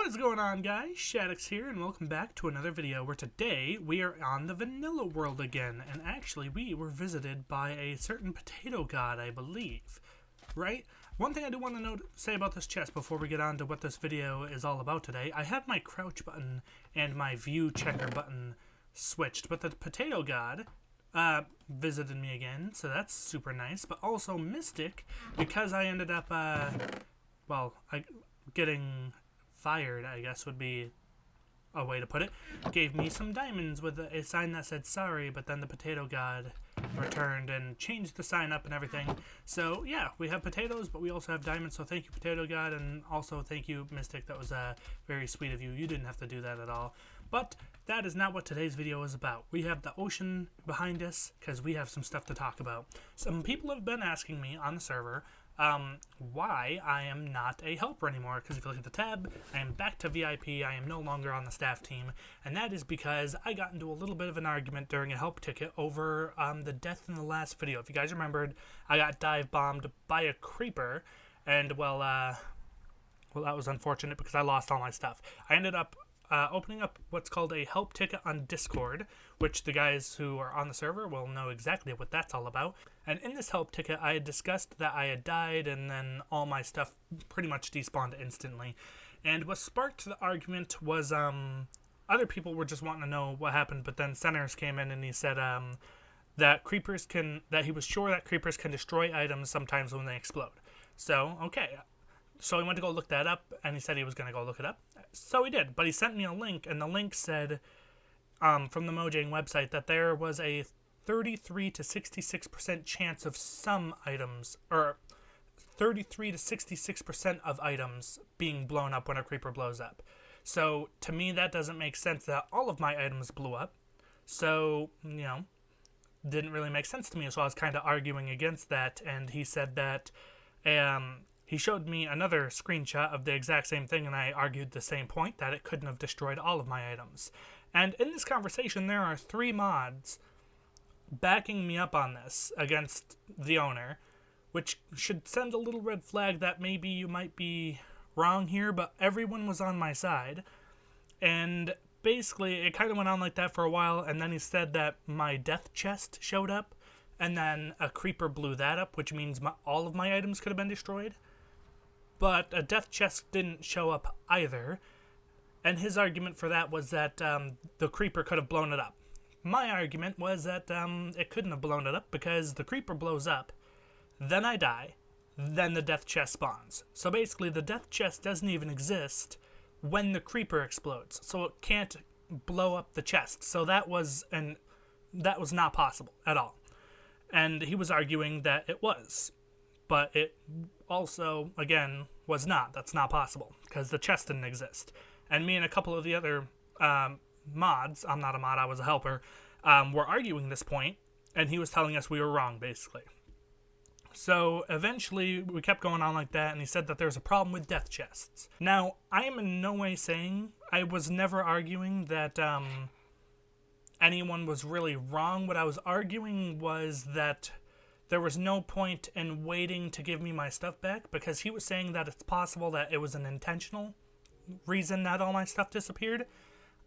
What is going on, guys? Shadix here, and welcome back to another video where today we are on the vanilla world again, and actually we were visited by a certain potato god, I believe, right? One thing I do want to say about this chest before we get on to what this video is all about today, I have my crouch button and my view checker button switched, but the potato god visited me again, so that's super nice, but also Mystic, because I ended up, getting fired, I guess would be a way to put it, gave me some diamonds with a sign that said sorry, but then the potato god returned and changed the sign up and everything. So yeah, we have potatoes, but we also have diamonds, so thank you, potato god, and also thank you, Mystic. That was very sweet of you. You didn't have to do that at all. But that is not what today's video is about. We have the ocean behind us because we have some stuff to talk about. Some people have been asking me on the server why I am not a helper anymore, because if you look at the tab, I am back to VIP, I am no longer on the staff team, and that is because I got into a little bit of an argument during a help ticket over the death in the last video. If you guys remembered, I got dive bombed by a creeper, and well, that was unfortunate because I lost all my stuff. I ended up opening up what's called a help ticket on Discord, which the guys who are on the server will know exactly what that's all about. And in this help ticket, I had discussed that I had died and then all my stuff pretty much despawned instantly. And what sparked the argument was other people were just wanting to know what happened, but then Centers came in and he said that he was sure that creepers can destroy items sometimes when they explode. So, okay. So he went to go look that up, and he said he was going to go look it up. So he did, but he sent me a link, and the link said from the Mojang website that there was a 33 to 66% chance of some items, or 33 to 66% of items being blown up when a creeper blows up. So to me, that doesn't make sense that all of my items blew up. So, you know, didn't really make sense to me. So I was kind of arguing against that, and he said that he showed me another screenshot of the exact same thing, and I argued the same point, that it couldn't have destroyed all of my items. And in this conversation, there are 3 mods backing me up on this against the owner, which should send a little red flag that maybe you might be wrong here, but everyone was on my side. And basically, it kind of went on like that for a while, and then he said that my death chest showed up, and then a creeper blew that up, which means all of my items could have been destroyed. But a death chest didn't show up either, and his argument for that was that the creeper could have blown it up. My argument was that it couldn't have blown it up because the creeper blows up, then I die, then the death chest spawns. So basically the death chest doesn't even exist when the creeper explodes, so it can't blow up the chest. So that was not possible at all. And he was arguing that it was. But it also, again, was not. That's not possible, because the chest didn't exist. And me and a couple of the other mods, I'm not a mod, I was a helper, were arguing this point, and he was telling us we were wrong, basically. So eventually, we kept going on like that, and he said that there's a problem with death chests. Now, I am in no way saying, I was never arguing that anyone was really wrong. What I was arguing was that there was no point in waiting to give me my stuff back, because he was saying that it's possible that it was an intentional reason that all my stuff disappeared.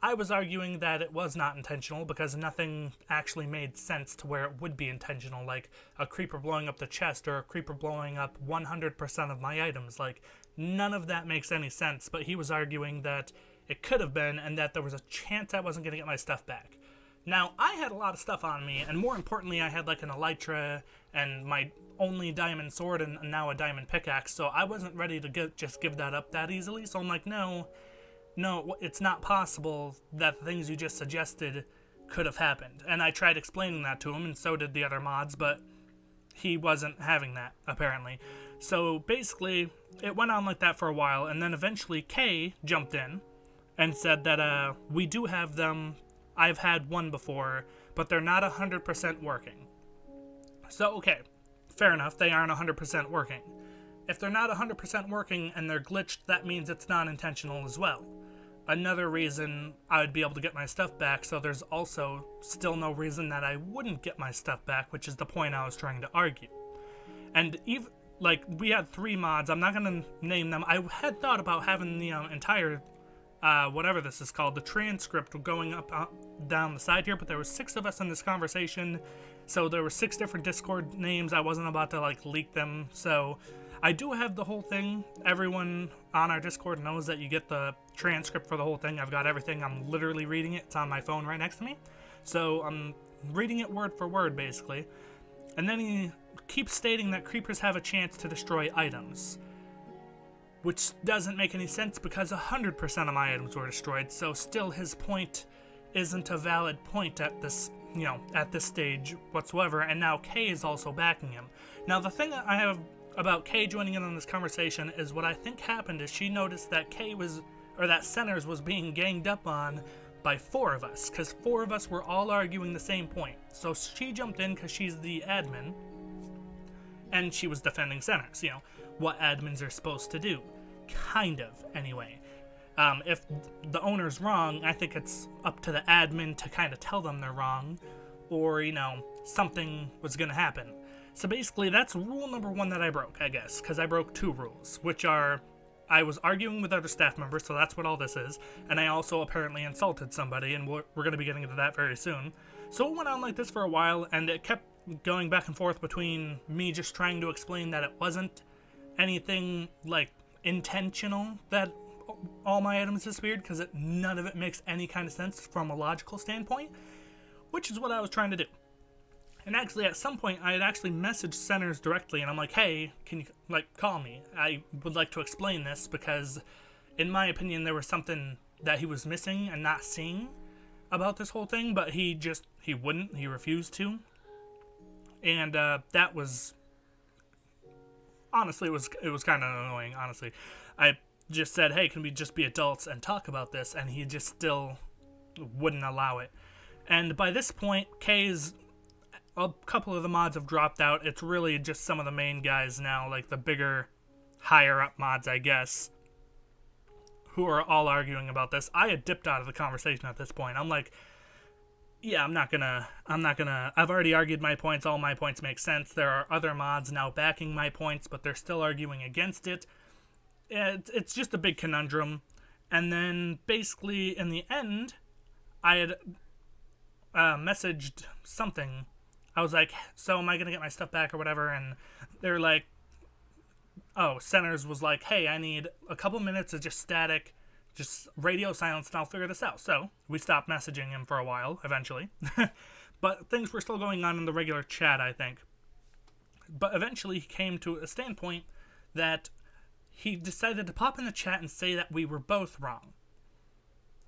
I was arguing that it was not intentional, because nothing actually made sense to where it would be intentional, like a creeper blowing up the chest or a creeper blowing up 100% of my items. Like, none of that makes any sense, but he was arguing that it could have been, and that there was a chance I wasn't going to get my stuff back. Now, I had a lot of stuff on me, and more importantly, I had like an elytra and my only diamond sword and now a diamond pickaxe, so I wasn't ready to just give that up that easily. So I'm like, no, it's not possible that the things you just suggested could have happened. And I tried explaining that to him, and so did the other mods, but he wasn't having that, apparently. So basically, it went on like that for a while, and then eventually Kay jumped in and said that we do have them. I've had one before, but they're not 100% working. So, okay, fair enough, they aren't 100% working. If they're not 100% working and they're glitched, that means it's not intentional as well. Another reason I would be able to get my stuff back, so there's also still no reason that I wouldn't get my stuff back, which is the point I was trying to argue. And even, like, we had 3 mods, I'm not going to name them. I had thought about having the entire whatever this is called, the transcript going up down the side here, but there were 6 of us in this conversation, so there were 6 different Discord names. I wasn't about to, like, leak them, so I do have the whole thing. Everyone on our Discord knows that you get the transcript for the whole thing. I've got everything. I'm literally reading it. It's on my phone right next to me, so I'm reading it word for word, basically. And then he keeps stating that creepers have a chance to destroy items, which doesn't make any sense because 100% of my items were destroyed, so still his point isn't a valid point at this, at this stage whatsoever, and now Kay is also backing him. Now, the thing I have about Kay joining in on this conversation is what I think happened is she noticed that that Centers was being ganged up on by 4 of us, because 4 of us were all arguing the same point. So she jumped in because she's the admin, and she was defending Centers, what admins are supposed to do. Kind of, anyway. If the owner's wrong, I think it's up to the admin to kind of tell them they're wrong, or, something was going to happen. So basically, that's rule number 1 that I broke, I guess, because I broke 2 rules, which are, I was arguing with other staff members, so that's what all this is, and I also apparently insulted somebody, and we're going to be getting into that very soon. So it went on like this for a while, and it kept going back and forth between me just trying to explain that it wasn't anything, like, intentional that all my items disappeared, because none of it makes any kind of sense from a logical standpoint, which is what I was trying to do. And actually, at some point, I had actually messaged Centers directly, and I'm like, hey, can you, call me? I would like to explain this, because, in my opinion, there was something that he was missing and not seeing about this whole thing, but he wouldn't, he refused to. And, that was, honestly, it was kind of annoying, honestly. I just said, hey, can we just be adults and talk about this? And he just still wouldn't allow it. And by this point, a couple of the mods have dropped out. It's really just some of the main guys now, like the bigger, higher up mods, I guess, who are all arguing about this. I had dipped out of the conversation at this point. I'm like, yeah, I've already argued my points. All my points make sense. There are other mods now backing my points, but they're still arguing against it. It's just a big conundrum. And then basically in the end, I had messaged something. I was like, so am I going to get my stuff back or whatever? And they're like, Centers was like, hey, I need a couple minutes of just static, just radio silence, and I'll figure this out. So we stopped messaging him for a while, eventually. But things were still going on in the regular chat, I think. But eventually he came to a standpoint that he decided to pop in the chat and say that we were both wrong.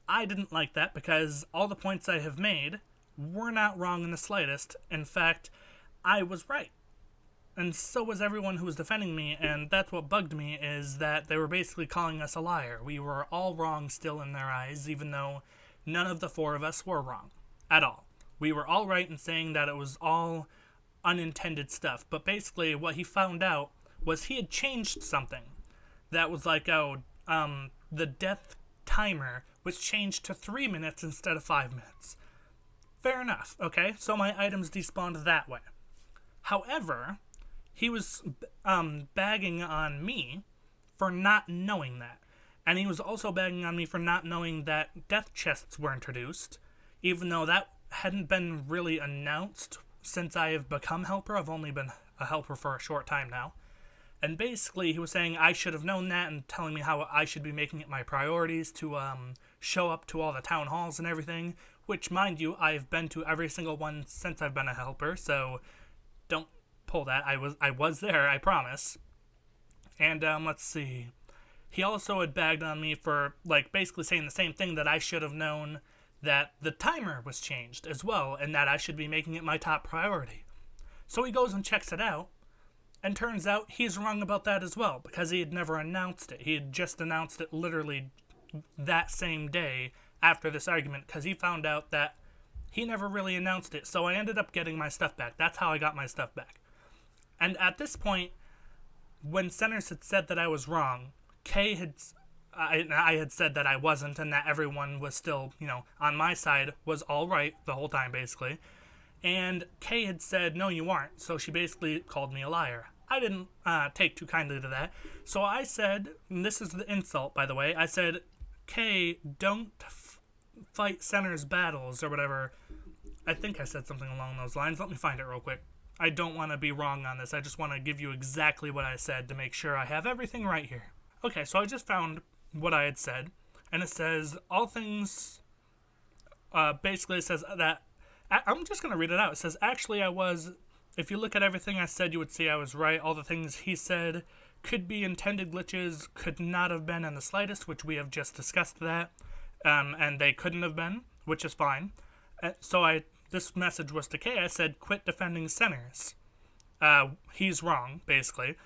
I didn't like that because all the points I have made were not wrong in the slightest. In fact, I was right. And so was everyone who was defending me, and that's what bugged me, is that they were basically calling us a liar. We were all wrong still in their eyes, even though none of the 4 of us were wrong. At all. We were all right in saying that it was all unintended stuff. But basically, what he found out was he had changed something. That was like, the death timer was changed to 3 minutes instead of 5 minutes. Fair enough, okay? So my items despawned that way. However, he was bagging on me for not knowing that. And he was also bagging on me for not knowing that death chests were introduced, even though that hadn't been really announced since I have become helper. I've only been a helper for a short time now. And basically, he was saying I should have known that and telling me how I should be making it my priorities to show up to all the town halls and everything, which, mind you, I've been to every single one since I've been a helper, so don't pull that. I was there, I promise. And, let's see. He also had bagged on me for, basically saying the same thing, that I should have known that the timer was changed as well, and that I should be making it my top priority. So he goes and checks it out, and turns out he's wrong about that as well, because he had never announced it. He had just announced it literally that same day after this argument, because he found out that he never really announced it. So I ended up getting my stuff back. That's how I got my stuff back. And at this point, when Centers had said that I was wrong, I had said that I wasn't, and that everyone was still, on my side, was all right the whole time, basically. And Kay had said, no, you aren't. So she basically called me a liar. I didn't take too kindly to that. So I said, and this is the insult, by the way, I said, Kay, don't fight center's battles or whatever. I think I said something along those lines. Let me find it real quick. I don't want to be wrong on this. I just want to give you exactly what I said to make sure I have everything right here. Okay, so I just found what I had said, and it says all things, basically it says that, I'm just going to read it out. It says, actually I was, if you look at everything I said, you would see I was right. All the things he said could be intended glitches, could not have been in the slightest, which we have just discussed that, and they couldn't have been, which is fine. So this message was to Kay. I said, quit defending centers. He's wrong, basically.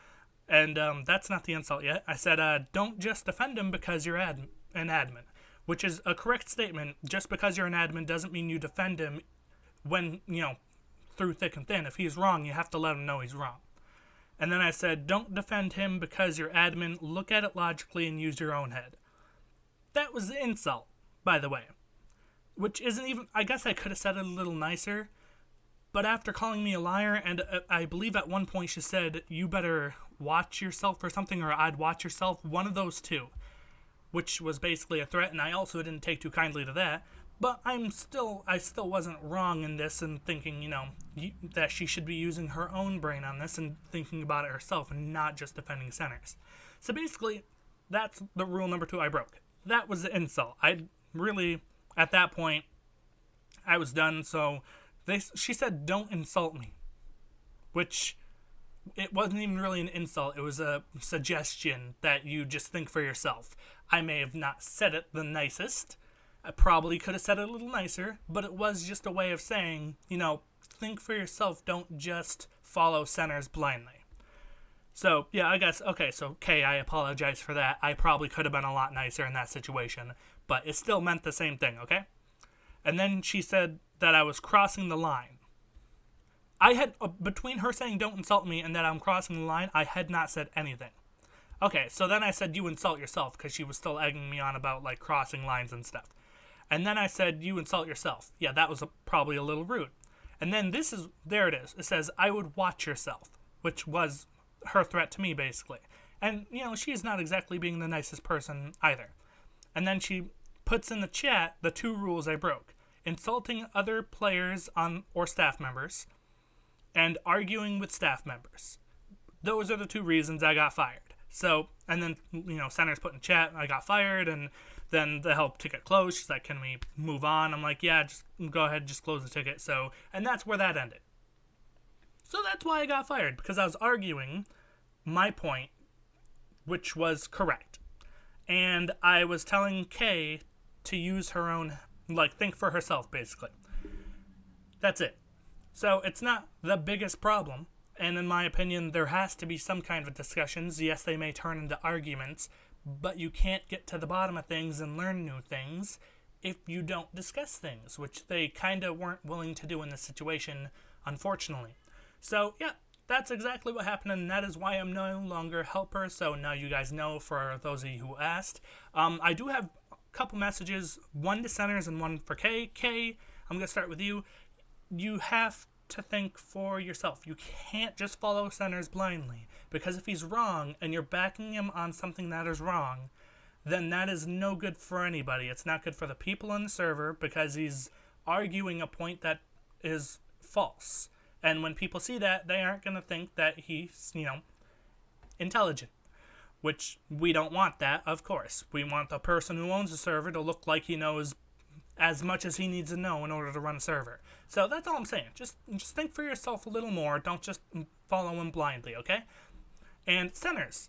And that's not the insult yet. I said, don't just defend him because you're an admin, which is a correct statement. Just because you're an admin doesn't mean you defend him when, through thick and thin. If he's wrong, you have to let him know he's wrong. And then I said, don't defend him because you're admin. Look at it logically and use your own head. That was the insult, by the way. Which isn't even, I guess I could have said it a little nicer, but after calling me a liar, and I believe at one point she said, you better watch yourself or something, or I'd watch yourself, one of those two, which was basically a threat, and I also didn't take too kindly to that, but I still wasn't wrong in this and thinking, that she should be using her own brain on this and thinking about it herself and not just defending centers. So basically, that's the rule number 2 I broke. That was the insult. At that point, I was done, so she said, don't insult me, which it wasn't even really an insult. It was a suggestion that you just think for yourself. I may have not said it the nicest. I probably could have said it a little nicer, but it was just a way of saying, think for yourself. Don't just follow centers blindly. So, yeah, I guess, okay, so, Kay, I apologize for that. I probably could have been a lot nicer in that situation, but it still meant the same thing, okay? And then she said that I was crossing the line. I had, between her saying don't insult me and that I'm crossing the line, I had not said anything. Okay, so then I said you insult yourself, because she was still egging me on about, crossing lines and stuff. And then I said you insult yourself. Yeah, that was probably a little rude. And then there it is. It says, I would watch yourself, which was her threat to me, basically. And, she's not exactly being the nicest person either. And then she puts in the chat the 2 rules I broke. Insulting other players or staff members, and arguing with staff members. Those are the 2 reasons I got fired. So, and then, Center's put in chat, I got fired, and then the help ticket closed. She's like, can we move on? I'm like, yeah, just go ahead, just close the ticket. So, and that's where that ended. So that's why I got fired, because I was arguing my point, which was correct. And I was telling Kay to use her own, think for herself, basically. That's it. So it's not the biggest problem, and in my opinion, there has to be some kind of discussions. Yes, they may turn into arguments, but you can't get to the bottom of things and learn new things if you don't discuss things, which they kind of weren't willing to do in this situation, unfortunately. So, yeah, that's exactly what happened, and that is why I'm no longer a helper. So now you guys know, for those of you who asked. I do have a couple messages, one to centers and one for Kay. Kay, I'm going to start with you. You have to think for yourself. You can't just follow centers blindly, because if he's wrong and you're backing him on something that is wrong, then that is no good for anybody. It's not good for the people on the server, because he's arguing a point that is false. And when people see that, they aren't going to think that he's, intelligent. Which, we don't want that, of course. We want the person who owns the server to look like he knows as much as he needs to know in order to run a server. So that's all I'm saying. Just think for yourself a little more. Don't just follow him blindly, okay? And centers,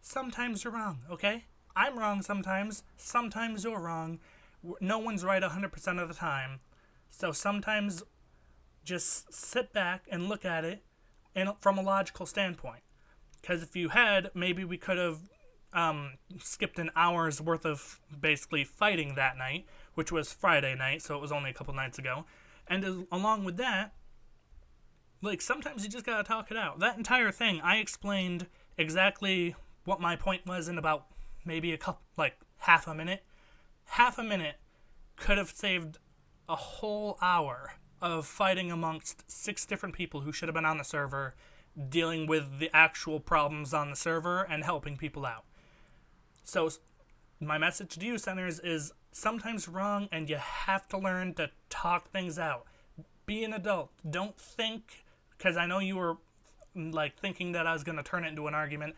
sometimes you're wrong, okay? I'm wrong sometimes. Sometimes you're wrong. No one's right 100% of the time. So sometimes just sit back and look at it from a logical standpoint. Because if you had, maybe we could have skipped an hour's worth of basically fighting that night, which was Friday night, so it was only a couple nights ago. And along with that, sometimes you just gotta talk it out. That entire thing, I explained exactly what my point was in about maybe half a minute. Half a minute could have saved a whole hour of fighting amongst 6 different people who should have been on the server, dealing with the actual problems on the server and helping people out. So my message to you, Centers, is sometimes wrong, and you have to learn to talk things out. Be an adult. Don't think, because I know you were like thinking that I was going to turn it into an argument.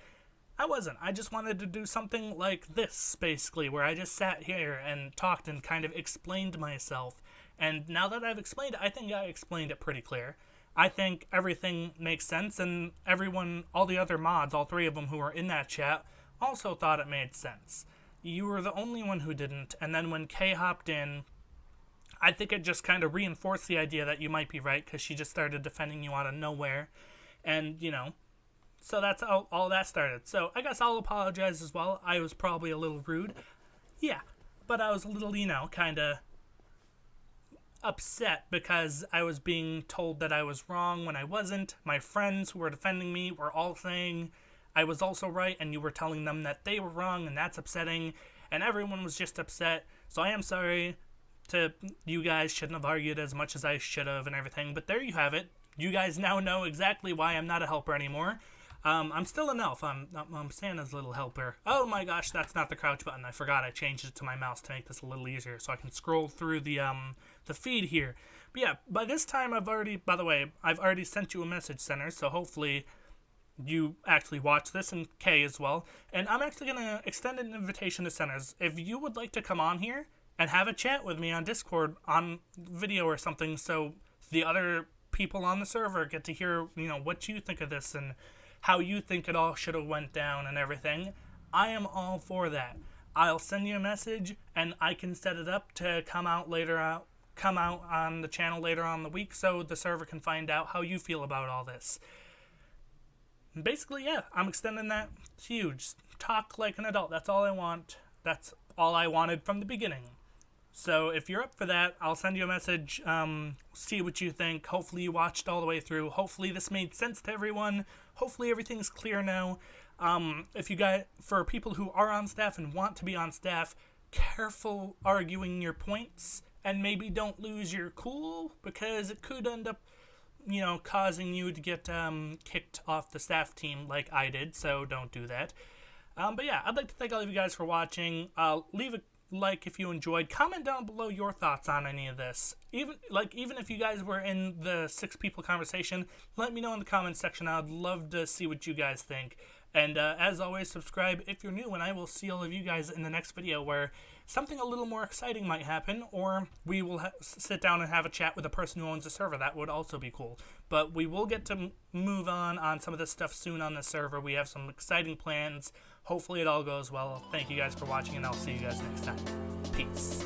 I wasn't. I just wanted to do something like this, basically, where I just sat here and talked and kind of explained myself. And now that I've explained it, I think I explained it pretty clear. I think everything makes sense, and everyone, all the other mods, all 3 of them who were in that chat, also thought it made sense. You were the only one who didn't, and then when Kay hopped in, I think it just kind of reinforced the idea that you might be right, because she just started defending you out of nowhere, and, you know, so that's how all that started. So I guess I'll apologize as well. I was probably a little rude. Yeah, but I was a little, you know, kind of upset because I was being told that I was wrong when I wasn't. My friends who were defending me were all saying I was also right, and you were telling them that they were wrong, and that's upsetting, and everyone was just upset. So I am sorry to you guys. Shouldn't have argued as much as I should have and everything, but there you have it. You guys now know exactly why I'm not a helper anymore. I'm still an elf. I'm Santa's little helper. Oh my gosh, that's not the crouch button. I forgot I changed it to my mouse to make this a little easier so I can scroll through the feed here. But yeah, by this time I've already sent you a message, Center, so hopefully you actually watch this, and Kay as well. And I'm actually going to extend an invitation to Centers. If you would like to come on here and have a chat with me on Discord on video or something, so the other people on the server get to hear, you know, what you think of this and how you think it all should have went down and everything, I am all for that. I'll send you a message, and I can set it up to come out on the channel later on in the week, so the server can find out how you feel about all this. Basically, yeah, I'm extending that to you. Just talk like an adult. That's all I want. That's all I wanted from the beginning. So if you're up for that, I'll send you a message, see what you think. Hopefully you watched all the way through. Hopefully this made sense to everyone. Hopefully everything's clear now. If you guys, for people who are on staff and want to be on staff, careful arguing your points, and maybe don't lose your cool, because it could end up, you know, causing you to get kicked off the staff team like I did, so don't do that. But yeah, I'd like to thank all of you guys for watching. Leave a like if you enjoyed. Comment down below your thoughts on any of this. Even if you guys were in the 6 people conversation, let me know in the comments section. I'd love to see what you guys think. And as always, subscribe if you're new, and I will see all of you guys in the next video where something a little more exciting might happen, or we will sit down and have a chat with the person who owns the server. That would also be cool. But we will get to move on some of this stuff soon on the server. We have some exciting plans. Hopefully it all goes well. Thank you guys for watching, and I'll see you guys next time. Peace.